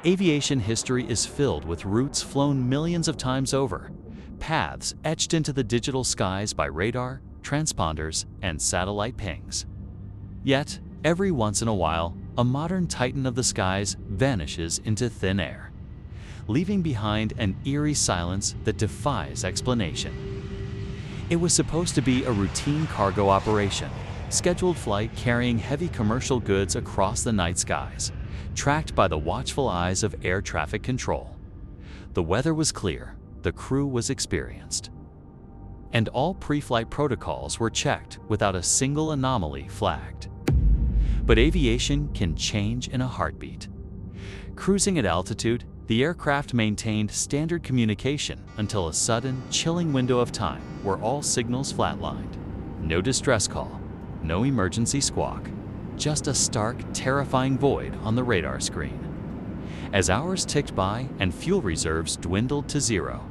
Aviation history is filled with routes flown millions of times over, paths etched into the digital skies by radar, transponders, and satellite pings. Yet, every once in a while, a modern titan of the skies vanishes into thin air, leaving behind an eerie silence that defies explanation. It was supposed to be a routine cargo operation, scheduled flight carrying heavy commercial goods across the night skies, tracked by the watchful eyes of air traffic control. The weather was clear, the crew was experienced, and all pre-flight protocols were checked without a single anomaly flagged. But aviation can change in a heartbeat. Cruising at altitude, the aircraft maintained standard communication until a sudden, chilling window of time where all signals flatlined. No distress call, no emergency squawk, just a stark, terrifying void on the radar screen. As hours ticked by and fuel reserves dwindled to zero,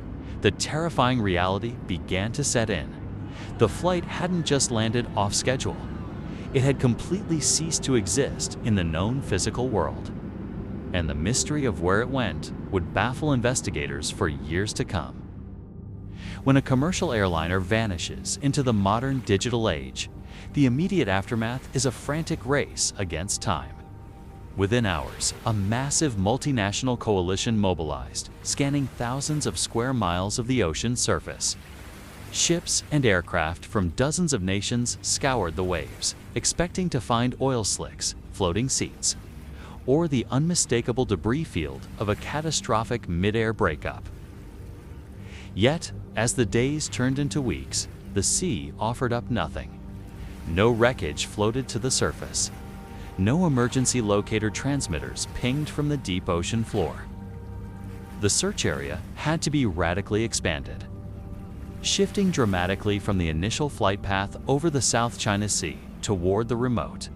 the terrifying reality began to set in. The flight hadn't just landed off schedule. It had completely ceased to exist in the known physical world. And the mystery of where it went would baffle investigators for years to come. When a commercial airliner vanishes into the modern digital age, the immediate aftermath is a frantic race against time. Within hours, a massive multinational coalition mobilized, scanning thousands of square miles of the ocean's surface. Ships and aircraft from dozens of nations scoured the waves, expecting to find oil slicks, floating seats, or the unmistakable debris field of a catastrophic mid-air breakup. Yet, as the days turned into weeks, the sea offered up nothing. No wreckage floated to the surface. No emergency locator transmitters pinged from the deep ocean floor. The search area had to be radically expanded, shifting dramatically from the initial flight path over the South China Sea toward the remote,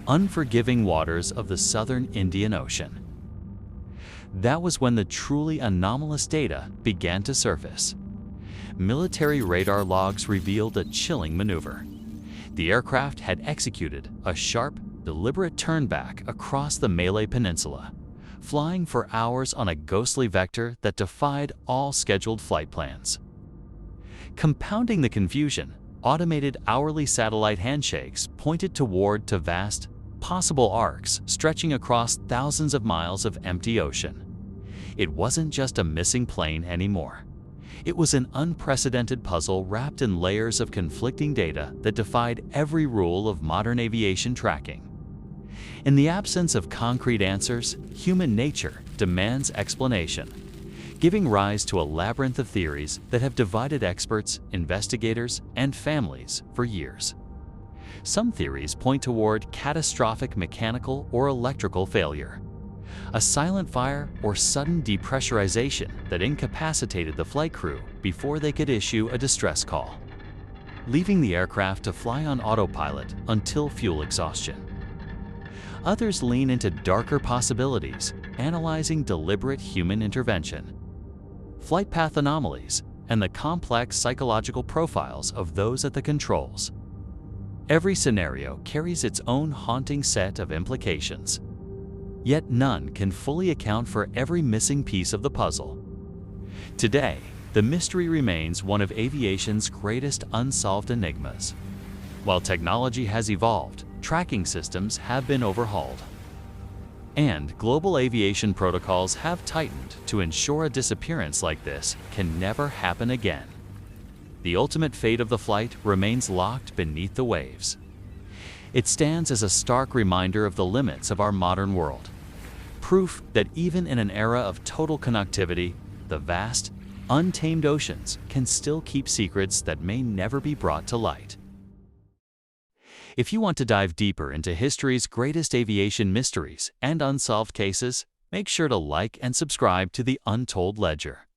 unforgiving waters of the southern Indian Ocean. That was when the truly anomalous data began to surface. Military radar logs revealed a chilling maneuver. The aircraft had executed a sharp, deliberate turnback across the Malay Peninsula, flying for hours on a ghostly vector that defied all scheduled flight plans. Compounding the confusion, automated hourly satellite handshakes pointed toward to vast, possible arcs stretching across thousands of miles of empty ocean. It wasn't just a missing plane anymore. It was an unprecedented puzzle wrapped in layers of conflicting data that defied every rule of modern aviation tracking. In the absence of concrete answers, human nature demands explanation, giving rise to a labyrinth of theories that have divided experts, investigators, and families for years. Some theories point toward catastrophic mechanical or electrical failure, a silent fire or sudden depressurization that incapacitated the flight crew before they could issue a distress call, leaving the aircraft to fly on autopilot until fuel exhaustion. Others lean into darker possibilities, analyzing deliberate human intervention, flight path anomalies, and the complex psychological profiles of those at the controls. Every scenario carries its own haunting set of implications. Yet none can fully account for every missing piece of the puzzle. Today, the mystery remains one of aviation's greatest unsolved enigmas. While technology has evolved, tracking systems have been overhauled, and global aviation protocols have tightened to ensure a disappearance like this can never happen again. The ultimate fate of the flight remains locked beneath the waves. It stands as a stark reminder of the limits of our modern world, proof that even in an era of total connectivity, the vast, untamed oceans can still keep secrets that may never be brought to light. If you want to dive deeper into history's greatest aviation mysteries and unsolved cases, make sure to like and subscribe to the Untold Ledger.